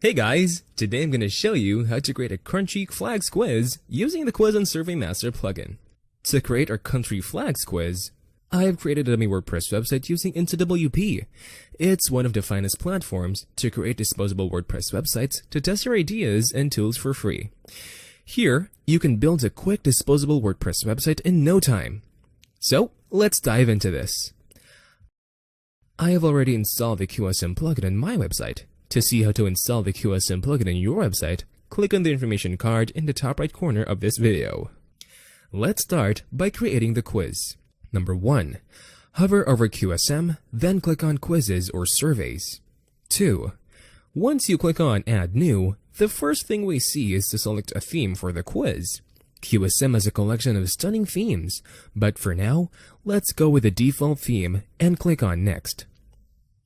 Hey guys, today I'm going to show you how to create a Country Flags quiz using the Quiz and Survey Master plugin. To create our Country Flags quiz, I have created a dummy WordPress website using IntoWP. It's one of the finest platforms to create disposable WordPress websites to test your ideas and tools for free. Here, you can build a quick disposable WordPress website in no time. So, let's dive into this. I have already installed the QSM plugin on my website. To see how to install the QSM plugin in your website, click on the information card in the top right corner of this video. Let's start by creating the quiz. Number 1. Hover over QSM, then click on Quizzes or Surveys. 2. Once you click on Add New, the first thing we see is to select a theme for the quiz. QSM has a collection of stunning themes, but for now, let's go with the default theme and click on Next.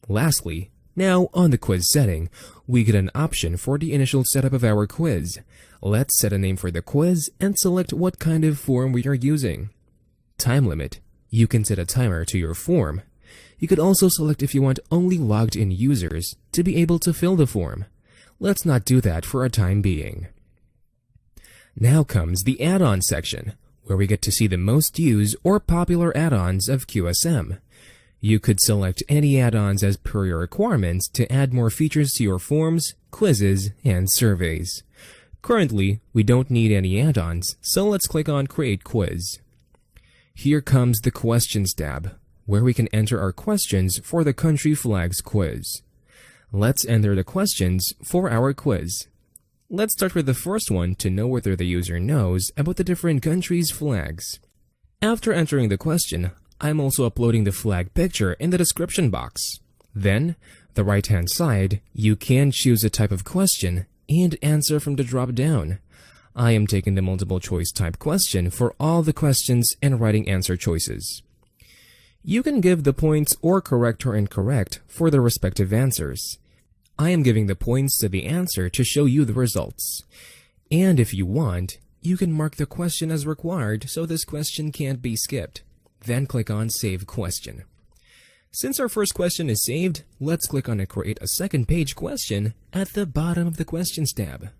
Lastly, now, on the quiz setting, we get an option for the initial setup of our quiz. Let's set a name for the quiz and select what kind of form we are using. Time limit. You can set a timer to your form. You could also select if you want only logged-in users to be able to fill the form. Let's not do that for a time being. Now comes the add-on section, where we get to see the most used or popular add-ons of QSM. You could select any add-ons as per your requirements to add more features to your forms, quizzes, and surveys. Currently, we don't need any add-ons, so let's click on Create Quiz. Here comes the Questions tab, where we can enter our questions for the Country Flags quiz. Let's enter the questions for our quiz. Let's start with the first one to know whether the user knows about the different countries' flags. After entering the question, I'm also uploading the flag picture in the description box. Then, the right-hand side, you can choose a type of question and answer from the drop-down. I am taking the multiple choice type question for all the questions and writing answer choices. You can give the points or correct or incorrect for the respective answers. I am giving the points to the answer to show you the results. And if you want, you can mark the question as required so this question can't be skipped. Then click on Save Question. Since our first question is saved, let's click on Create a Second Page Question at the bottom of the Questions tab.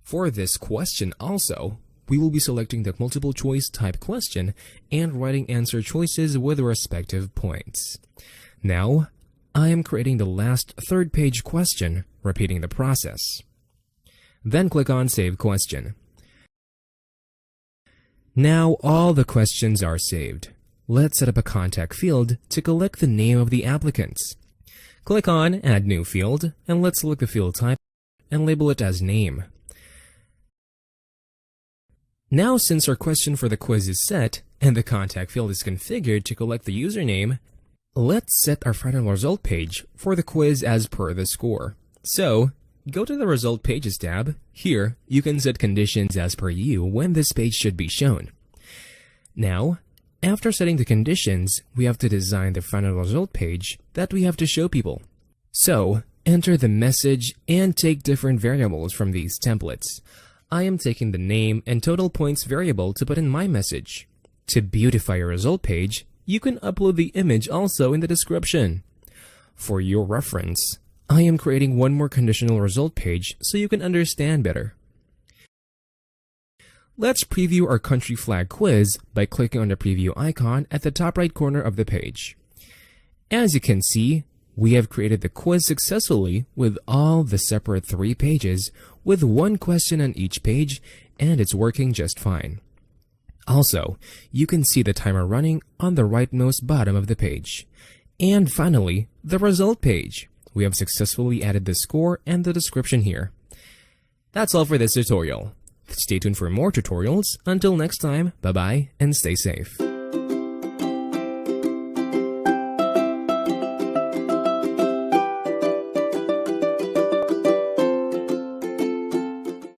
For this question also, we will be selecting the multiple choice type question and writing answer choices with respective points. Now, I am creating the last third page question, repeating the process. Then click on Save Question. Now all the questions are saved. Let's set up a contact field to collect the name of the applicants. Click on Add New Field, and let's select the field type and label it as Name. Now, since our question for the quiz is set and the contact field is configured to collect the username, let's set our final result page for the quiz as per the score. So, go to the Result Pages tab. Here, you can set conditions as per you when this page should be shown. Now, after setting the conditions, we have to design the final result page that we have to show people. So, enter the message and take different variables from these templates. I am taking the name and total points variable to put in my message. To beautify your result page, you can upload the image also in the description. For your reference, I am creating one more conditional result page so you can understand better. Let's preview our Country Flag quiz by clicking on the preview icon at the top right corner of the page. As you can see, we have created the quiz successfully with all the separate 3 pages with one question on each page, and it's working just fine. Also, you can see the timer running on the rightmost bottom of the page. And finally, the result page. We have successfully added the score and the description here. That's all for this tutorial. Stay tuned for more tutorials. Until next time, bye-bye and stay safe.